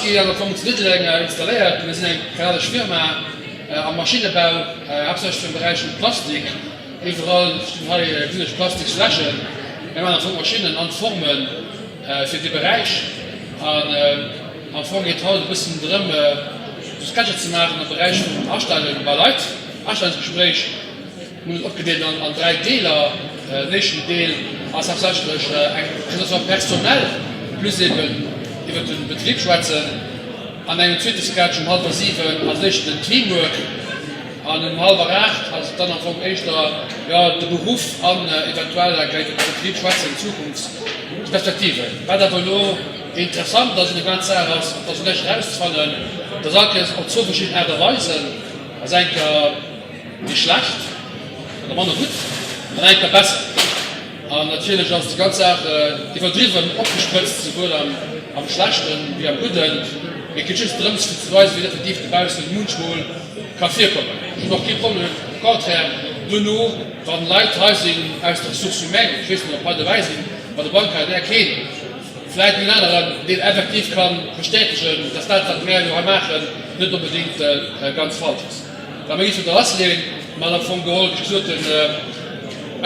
die an der Funktionsmittel installiert, wir sind eine kanadische Firma am Maschinenbau, hauptsächlich im Bereich Plastik, überall Plastikflaschen, wir haben von Maschinen an Formen für den Bereich. Am Anfang geht heute ein bisschen drin, das Ganze zu machen im Bereich von Ausstellungen bei Leuten. Ausstellungsgespräch muss abgedehnt an 3 Teile. Der nächste Teil ist tatsächlich personell, plus eben über den Betrieb schwätzen. An einem zweiten Sketch um 7:30 als nächsten Teamwork. An um 7:30 also dann am Anfang echt der Beruf an eventuell den Betrieb schwätzen in Zukunftsperspektive. Bei der Volo interessant, dass eine ganze Sache das nicht rausfallen. Da sagt es auf so verschiedene Art und Weise. Das ist eigentlich nicht schlecht, oder war noch gut, und eigentlich besser. Und natürlich ist die ganze Sache übertrieben abgespritzt, sowohl am Schlechten wie am Guten. Ich kann schon drin zu weisen, wie definitiv die Baus und Mundschwul Kaffee kommen. Ich habe noch kein Problem, Konträr, nur noch, wenn Leute heißen aus der Ressource humaine, ich weiß nicht, ob heute weiß, bei der Bank der erkennen. Vielleicht ein anderer, den effektiv kann bestätigen, dass das mehr machen, nicht unbedingt ganz falsch ist. Da möchte ich für das legen, mal davon geholt, ich gesagt,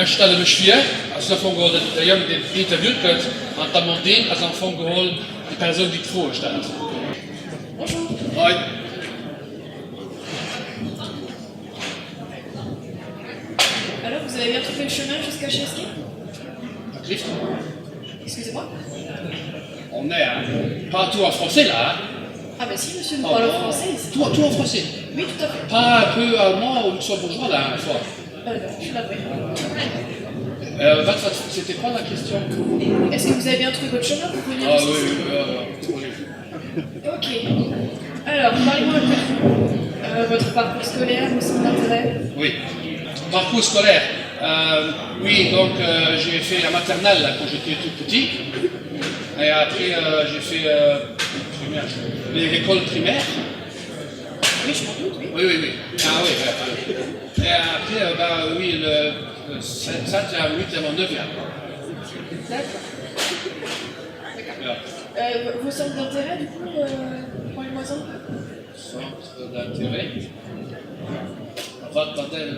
ich stelle mich vor, also davon geholt, der Junge, den interviewt wird, und dann man den, also davon geholt, die Person, die vorstellt. Bonjour. Hi. Alors, vous avez bien trouvé le chemin jusqu'à chez Ski? Excusez-moi. On est pas tout en français là. Hein? Ah bah si, monsieur, nous parlons français ici. Tout en français. Oui, tout à fait. Pas un peu allemand ou luxembourgeois là, une fois. Non, je suis navré. C'était quoi la question? Est-ce que vous avez bien trouvé votre chemin pour venir Ah ici? oui. Ok. Alors, parlez-moi un peu de vous. Votre parcours scolaire, vos centres d'intérêt. Oui. Parcours scolaire. Oui, donc j'ai fait la maternelle là, quand j'étais tout petit. Et après, j'ai fait l'école primaire. Oui, je m'en doute, oui. Oui. Ah oui. Et après, oui, le 7e, 8e, 9e. D'accord. Vos centres d'intérêt, du coup, parlez-moi un peu. Centre d'intérêt. Centre d'intérêt.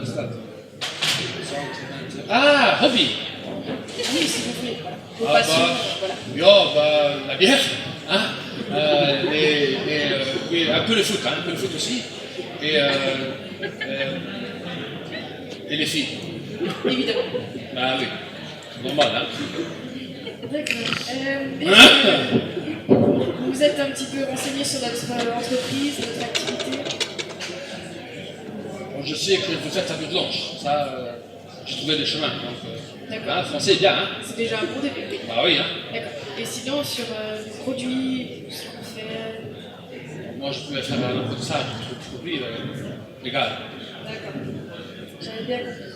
Ah, hobby. Oui, si vous voulez. Vos passions, voilà. La bière, hein, oui, un peu le foot, aussi, et les filles. Évidemment. Ah oui, normal, hein. D'accord. Vous êtes un petit peu renseigné sur notre entreprise, notre activité? Bon, je sais que vous êtes à but de blanche, ça, j'ai trouvé des chemins, donc D'accord. hein, français est bien, hein. C'est déjà un bon début. Bah oui, hein. D'accord. Et sinon, sur les produits, ce qu'on fait... Moi, je pouvais faire un apprentissage de produits légal. D'accord. J'avais bien compris.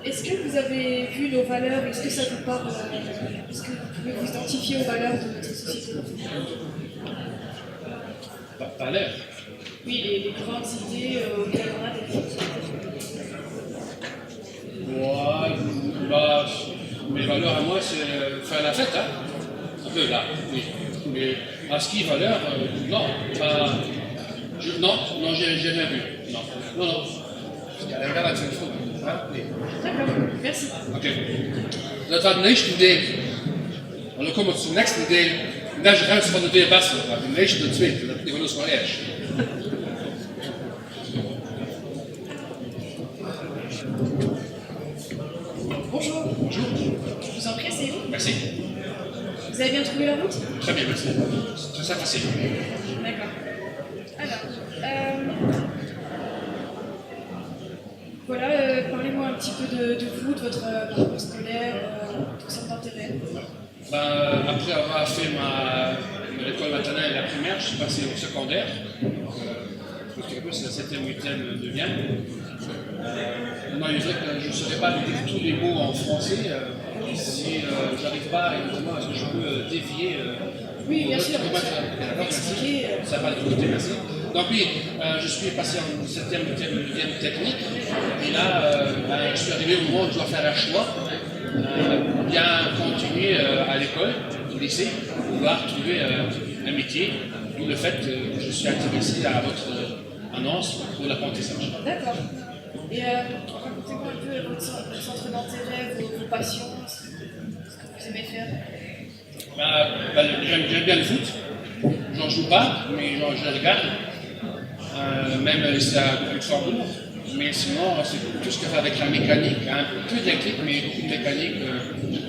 Est-ce que vous avez vu nos valeurs? Est-ce que ça vous parle? Est-ce que vous pouvez vous identifier aux valeurs de notre société? Valeurs? Oui, les grandes idées auxquelles on adhère. Ouais, bah, mes valeurs à moi, c'est faire la fête, hein. Un peu là, oui. Mais à ski, valeur, non, pas. Non, j'ai rien vu. Non. Parce qu'à la gare, c'est une faute. Hein? Oui. D'accord, merci. Okay. Dat war die nächste Idee. Und dann kommen wir zur nächsten Idee. Und da ist die Grenze von der Idee besser. Die nächste und die zweite, das ist mal erst. Bonjour. Bonjour. Je vous en prie, c'est vous. Merci. Vous avez bien trouvé la route? Très bien, merci. C'est ça facile. D'accord. Alors, voilà, parlez-moi un petit peu de vous, de votre parcours scolaire, de vos centres d'intérêt. Après avoir fait l'école maternelle et la primaire, je suis passé au secondaire. C'est la 7e, 8e, 9e. Non, il est vrai que je ne saurais pas dire tous les mots en français. Si j'arrive pas, évidemment, est-ce que je peux dévier Oui, bien sûr. Expliquer. Ça va de côté, merci. Donc oui, je suis passé en 7e, 8e, 9e technique. Et là, je suis arrivé au moment où je dois faire un choix. Bien continuer à l'école, au lycée, pour pouvoir trouver métier, d'où le fait que je suis intéressé à votre annonce pour l'apprentissage. D'accord. Et racontez-moi un peu votre centre d'intérêt, vos passions, ce que vous aimez faire. J'aime bien le foot. J'en joue pas, mais je le regarde. Même ici à Luxembourg. Mais sinon, c'est tout ce qui fait avec la mécanique, un peu d'électrique, mais beaucoup de mécanique,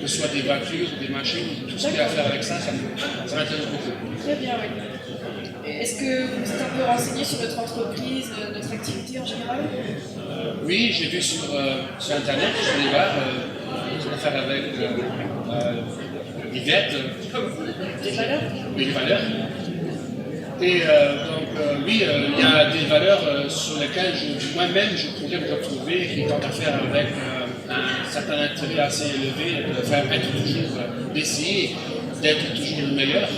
que ce soit des voitures, des machines, tout ce qui a à faire avec ça, ça m'intéresse beaucoup. Très bien, oui. Est-ce que vous êtes un peu renseigné sur notre entreprise, notre activité en général? Oui, j'ai vu sur Internet, je vais voir, ce qu'on va faire avec Yvette. Des valeurs? Oui, des valeurs. Et oui, il y a des valeurs sur lesquelles moi-même je pourrais me retrouver, qui ont à faire avec un certain intérêt assez élevé, de faire être toujours, d'essayer d'être toujours le meilleur.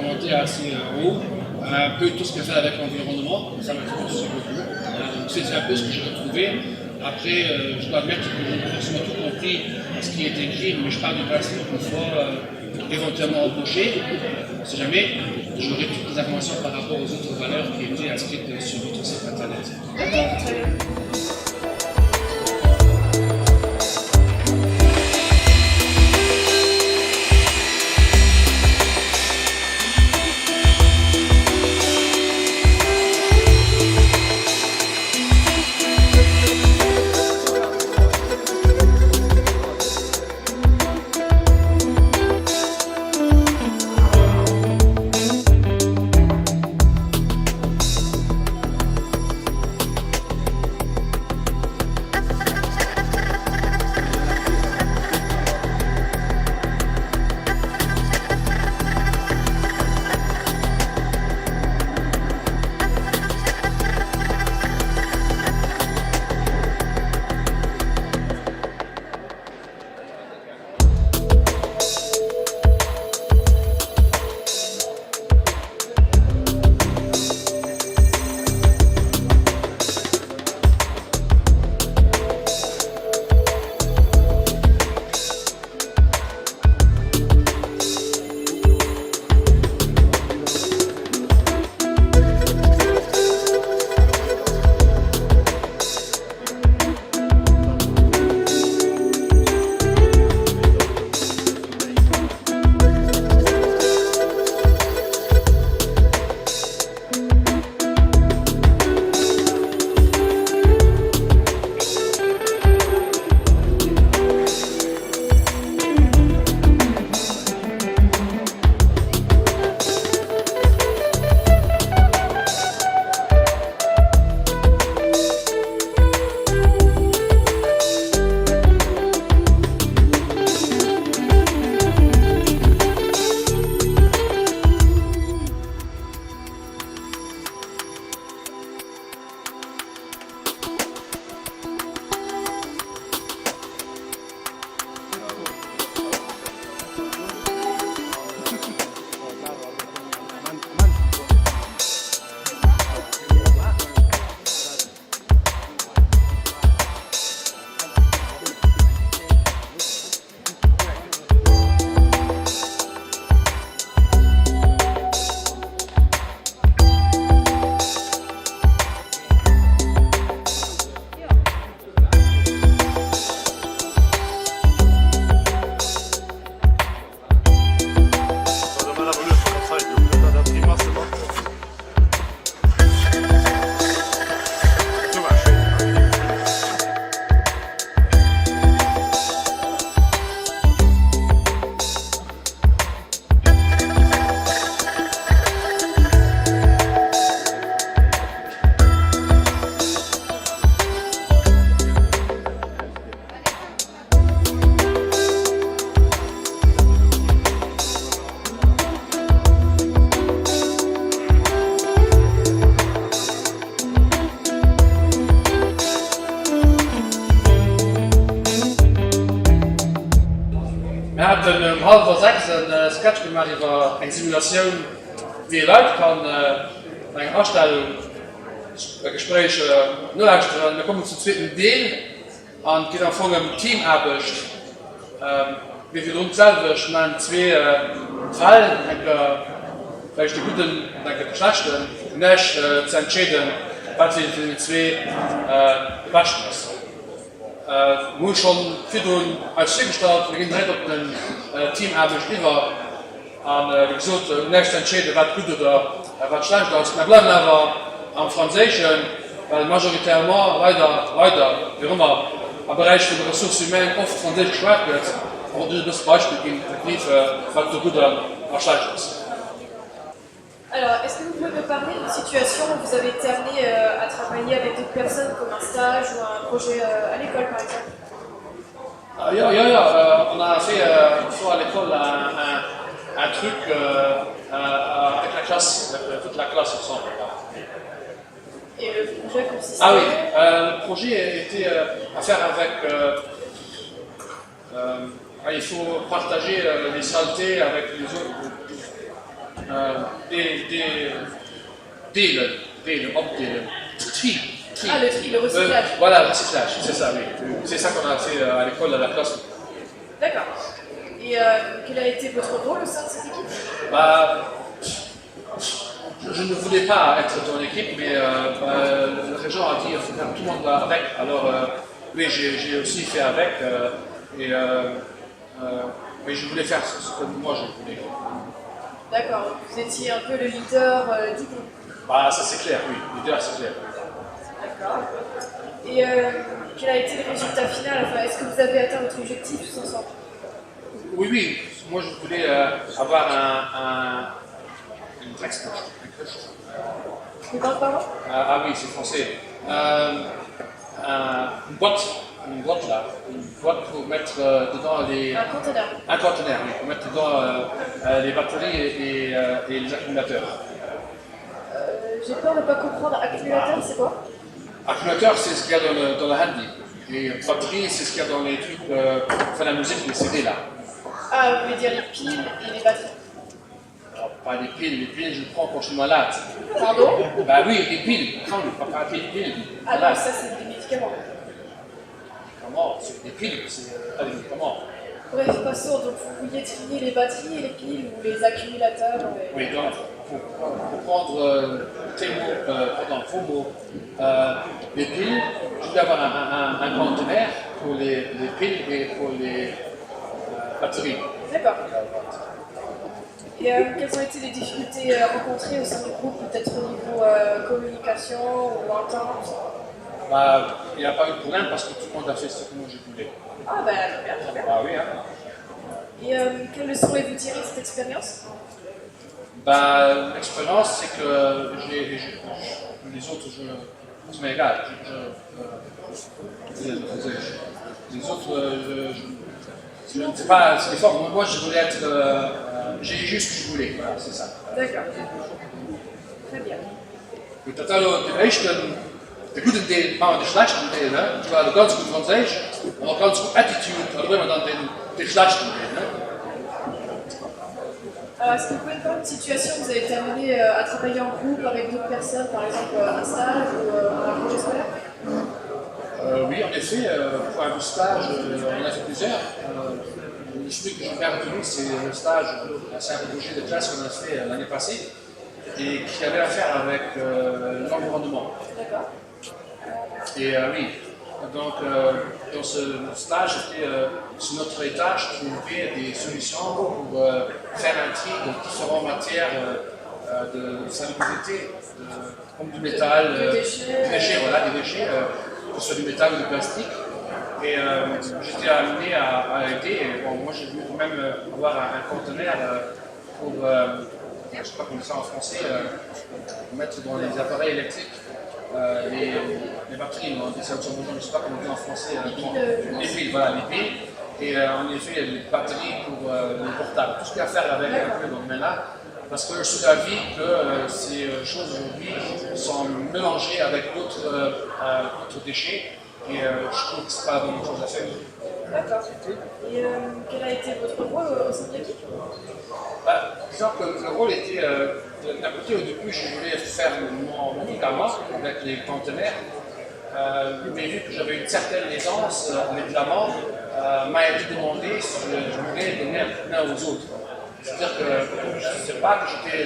Monter assez haut, un peu tout ce qui fait avec l'environnement, ça m'intéresse aussi beaucoup. C'est un peu ce que j'ai retrouvé. Après, je dois admettre que je n'ai pas forcément tout compris ce qui est écrit, mais je parle du principe une fois éventuellement embauché. Si jamais, j'aurai toutes les informations par rapport aux autres valeurs qui étaient inscrites sur votre site internet. D'accord, très bien. een half voor 6 een sketch gemaakt over een simulatie wie Leute kann eine Ausstellung Gespräch nur wir kommen zum zweiten Teil und geht von einem Team abcht wie viel uns selber man zwei Fall vielleicht die guten Geschlechten nicht zu entscheiden, was wir für die zwei waschen müssen. Muss schon für den als Teamstart, wir gehen direkt auf den Teamarbeit über und gesagt, nicht entscheiden, was gut oder was schlecht ist. Wir bleiben aber am Französischen, weil majoritairement weiter, wie immer, im Bereich der Ressourcen humaines oft Französisch gesprochen wird. Und du das Beispiel geben, was du gut und schlecht ist. Alors, est-ce que vous pouvez me parler d'une situation où vous avez été amené à travailler avec d'autres personnes comme un stage ou un projet à l'école par exemple? On a fait une fois à l'école un truc avec la classe, toute la classe ensemble. Et le projet consistait? Ah oui, le projet était à faire avec. Il faut partager les saletés avec les autres. Opdelen. Tri. Ah, le tri, le recyclage. Voilà, le recyclage, c'est ça, oui. C'est ça qu'on a fait à l'école, à la classe. D'accord. Et quel a été votre rôle au sein de cette équipe? Je ne voulais pas être dans l'équipe, mais le régent a dit qu'il faut faire tout le monde avec. Alors, oui, j'ai aussi fait avec. Mais je voulais faire ce que moi je voulais. D'accord, vous étiez un peu le leader du groupe. Ça c'est clair, oui, leader c'est clair. D'accord. Et quel a été le résultat final? Enfin, est-ce que vous avez atteint votre objectif tous ensemble? Oui, moi je voulais avoir une crèche. Vous parlez pardon? Ah oui, c'est français. Une boîte là, une boîte pour mettre dedans les. Un conteneur. Un conteneur, oui, pour mettre dedans les batteries et les accumulateurs. J'ai peur de ne pas comprendre. Accumulateur, c'est quoi? Accumulateur, c'est ce qu'il y a dans le handy. Et batterie, c'est ce qu'il y a dans les trucs, la musique, les CD là. Ah, vous voulez dire les piles et les batteries? Alors, pas les piles je prends quand je suis malade. Pardon? Bah oui, les piles, pas les piles. Ah non, ça c'est des médicaments. Comment? Les piles, c'est pas des médicaments. Bref, passons, donc vous vouliez trier les batteries et les piles ou les accumulateurs Oui, donc, pour prendre vos mots, les piles, je voulais avoir un conteneur pour les piles et pour les batteries. D'accord. Et quelles ont été les difficultés rencontrées au sein du groupe, peut-être au niveau communication ou entente? Il n'y a pas eu de problème parce que tout le monde a fait ce que moi je voulais. Ah ben, très bien. Oui, hein. Et quelles leçons avez-vous tirées de cette expérience? L'expérience, c'est que les autres, c'est m'égal. Les autres, je ne sais pas, c'est fort. Moi, je voulais être. J'ai eu juste ce que je voulais, voilà, c'est ça. D'accord. Très bien. Und das ist der gute Teil, der schlechte Teil, ne? Das war ganz gut Französisch, aber ganz gut Attitude, oder wenn man dann den schlechten Teil, ne? Alors, est-ce que vous pouvez me parler d'une situation où vous avez été amené à travailler en groupe avec d'autres personnes, par exemple un stage ou un projet scolaire? Oui, en effet, pour un stage, on a fait plusieurs. Celui que je vais retenu, c'est le stage, c'est un projet de classe qu'on a fait l'année passée et qui avait à faire avec l'environnement. D'accord. Et oui, donc dans ce stage, c'était sur notre étage trouver des solutions pour faire un tri de différentes matières de salubrité, comme du métal, des déchets, voilà, des déchets, que ce soit du métal ou du plastique. Et j'étais amené à aider. Et, bon, moi, j'ai voulu même avoir un conteneur pour, je ne sais pas comment ça en français, mettre dans les appareils électriques les batteries. Je ne sais pas comment on dit en français. Les piles, voilà, les piles. Et en effet, les batteries pour les portables. Tout ce qu'il y a à faire avec un peu dans le domaine-là. Parce que je suis d'avis que ces choses aujourd'hui sont mélangées avec d'autres déchets. Et je trouve que ce n'est pas la bonne chose à faire. D'accord. Et quel a été votre rôle au sein de l'équipe? Disons que le rôle était, d'un côté au début je voulais faire mon médicament avec les conteneurs, mais vu que j'avais une certaine aisance, les flamands m'a été demandé si je voulais donner un coup de main aux autres. C'est-à-dire que ce n'est pas que j'étais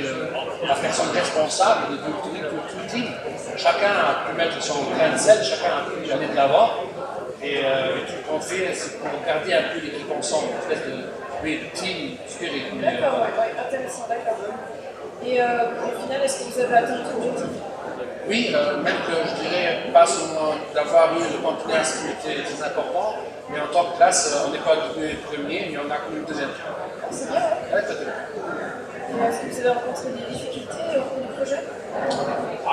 la personne responsable de tout le team. Chacun a pu mettre son grain de sel, chacun a pu aller de l'avant. Et tout ce qu'on fait, c'est pour garder un peu l'équipe ensemble, une espèce de team spirit. D'accord, ouais, intéressant, d'accord. Et au final, est-ce que vous avez atteint votre objectif? Oui, même que je dirais pas seulement d'avoir eu le continuer ce qui était très important, mais en tant que classe, on n'est pas devenu premier, mais on a connu deuxième. C'est bien, ouais. Ouais, tout à fait. Est-ce que vous avez rencontré des difficultés au cours du projet?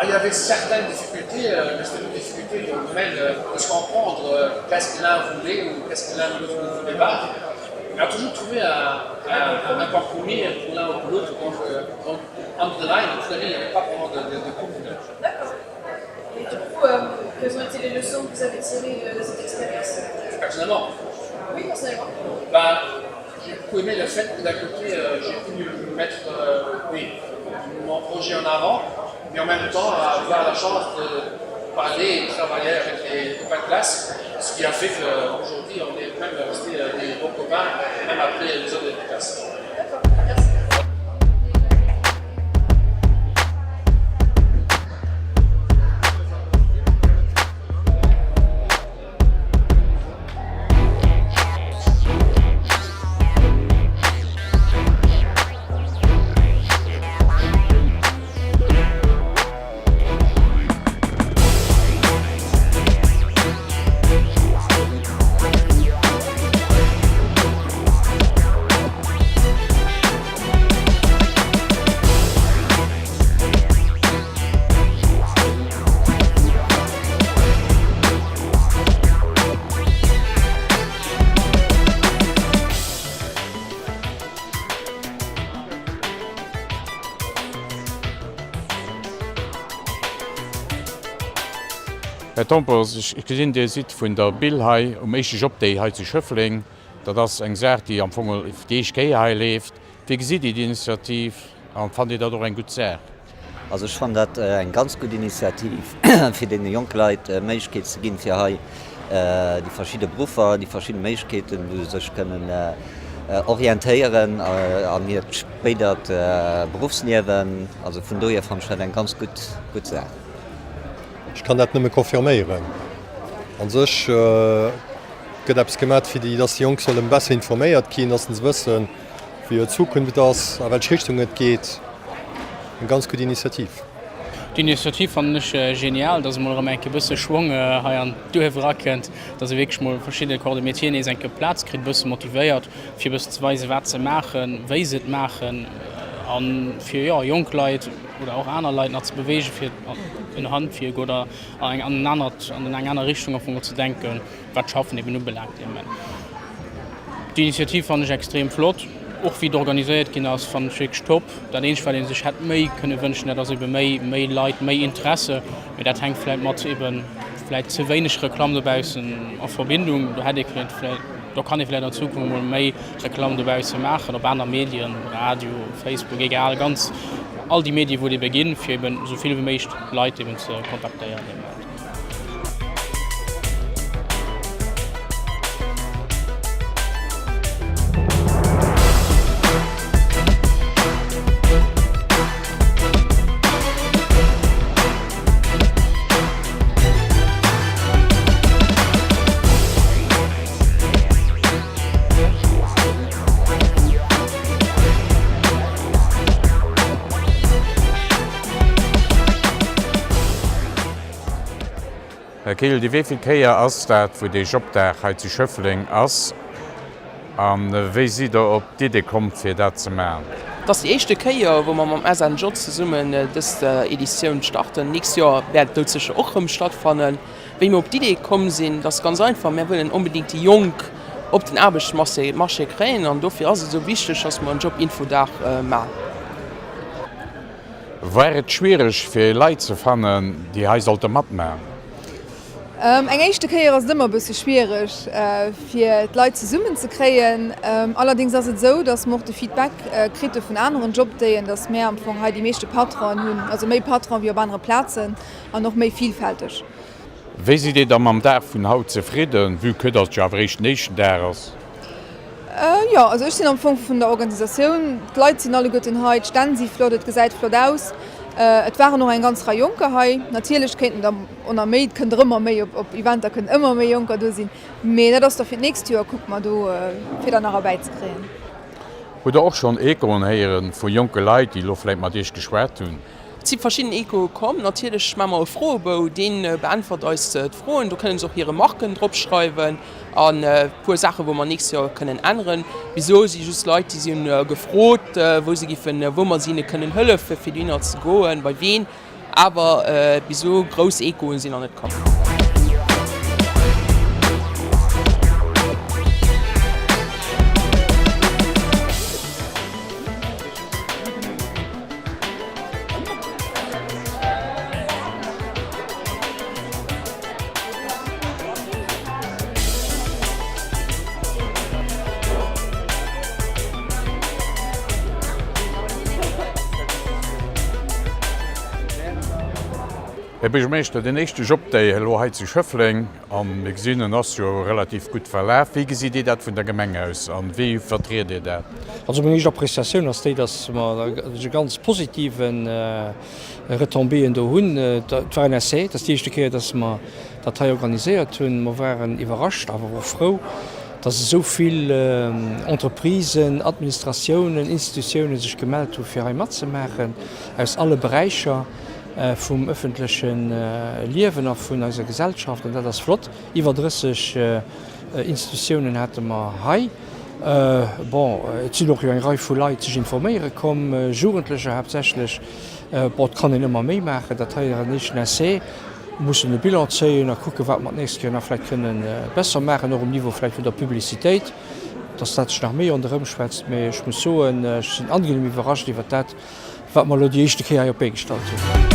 Il y avait certaines difficultés, mais c'était des difficultés dans le domaine de se comprendre qu'est-ce que l'un voulait ou qu'est-ce que l'un ne voulait pas. On a toujours trouvé un compromis pour l'un ou pour l'autre. Donc, entre the line, il n'y avait pas vraiment de couple. D'accord. Et du coup, quelles ont été les leçons que vous avez tirées de cette expérience? Personnellement, Oui, personnellement. j'ai beaucoup aimé le fait que d'un côté, j'ai pu mettre mon projet en avant, mais en même temps avoir la chance de parler et de travailler avec les copains de classe, ce qui a fait qu'aujourd'hui, on est même resté des bons copains, même après les autres de classe. D'accord, merci. Herr Tompers, ich gesinn Dir si vun der Billhai méich Jobdéi he ze Schëffling, dat ass eng Säert, die am Fogel DHK hai left. Wie si die Initiativ an fan Di dat doch eng gut Säer? Also ich fand dat eng ganz gut Initiativ fir den Jongkleit Méichkeet ze ginn fir hai die verschiedene Berufer, die verschiedene Méichkeeten wo sech kënnen orientéieren an mir spédert Berufsniewen, also vun doier fan eng ganz gut Säer. Ich kann dat nëmme konfirméieren. An sech gëtt abs gemat fir die dat Jong sollen besser informéiert gin assens wëssen, wie Zukunft ass a welch Richtung et geht. Eg ganz gut Initiativ. Die Initiativ fand ich genial, dass man am enke bësse Schwung an dohewerkennt, dat se wegg mal verschiedene Koordinatien enke Platz krit bësse motivéiert, fir bësseweise wat ze machen, wéi se machen an fir Jongkleit oder auch aner Leiit nach ze bewege fir in Handfir oder an eng aner Richtung vu zu denken, wat schaffen eben nu belangt. Die Initiativ fand ich extrem flott. Auch wie organisiert gin ass van Schick Stopp, dat eenfall sech het méi kënne wënschen, dat iwwer méi Leiit méi Interesse, mit dat hengläit mat iwwenläit ze wéineg Reklam debausen a Verbindung, da kann ich vielleicht dazu kommen, méi Reklam dabei zu machen, op aner Medien, Radio, Facebook, egal ganz all die Medien, wo die beginnen, fir soviel wie méicht Leiit eben ze kontaktieren. Herr Kehl, die wieviel Käier ass dat wo déi Job der ze Schëffling ass an wéi si der op Dide kommt fir dat ze maen. Das die echte Käier, wo man am SN Jo ze summen des Editionioun starten. Nächstes Jahr werd dozech ochm stattfannen. Wenn wir op die Idee kommen sinn, das ganz einfach wir wollen unbedingt die Jung op den Arbeitsmarché kräen an dofir as so wichtig, dass man Jobinfodach ma. Wäret schwierig fir Leiit ze fannen, die he sollte mat maen. Eng echte Käier ass dëmmer bësse schwierig fir d Leiit ze summen ze kreien. Allerdings ass et so, dats mocht de Feedback krite vun anderen Jobdéien, dats Meer am vung ha die meeschte Patron hunn, also méi Patron wie op andere Plazen an noch méi vielfältig. Wéi si déi am am Der vun Haut zefrieden, wie këtt ass Jaréich Nation ders? Ja, also ich bin am Anfang von der Organisation. Die Leute sind alle gut in Heit, standen sie flott, gesagt flott aus. Es waren noch ein ganz Reihe Junker hier. Natürlich könnten da unter mehr, können immer mehr, auf Events können immer mehr Junker da sein. Aber das ist doch für nächstes Jahr, guck mal, da für dann noch Arbeit zu kriegen. Oder auch schon Ekon heieren vu junge Leiit, die Loläit mat Dich geschwert hunn. Sie verschiedene Eko kommen natürlich Mammer froh den beantwortet euch frohen du können auch ihre Marken draufschreiben an pure Sache wo man nächstes Jahr können ändern wieso sie just Leute die sind gefroht wo sie finden wo man sie können Hölle für die zu gehen bei wen aber wieso groß Eko sind noch nicht kommen. Ech mechte den echte Job déi Helloheit ze Schëffling an Exinen ass jo relativ gut verläaf. Wie gesi Di dat vun der Gemeng aus an wie vertreet Di dat? Also ich Appreciation ass déi dat ganz positiven Retombeen do hunn NSC, dat Dichte keer dat ma dat organisiert hunn ma waren iwwerrascht, awer war froh, dat soviel Entreprisen, Administrationen, Institutionen sech gemeldt hoe fir mat ze machen aus alle Bereicher. Vom öffentlichen Leben auf von unserer Gesellschaft und das flott. Über 30 Institutionen hatten wir hier. Es sind noch eine Reihe von Leuten, die sich informieren kommen. Jugendliche hauptsächlich. Kann ich immer mehr machen. Das heißt nicht NSC. Wir müssen eine Bilanz sehen und gucken, was wir nächstes Jahr vielleicht können besser machen, auch im Niveau vielleicht von der Publizität. Das hat sich noch mehr unter rumschwätzt. Ich muss sagen, ich bin angenehm überrascht über das, was wir die erste Jahr auf gestaltet haben.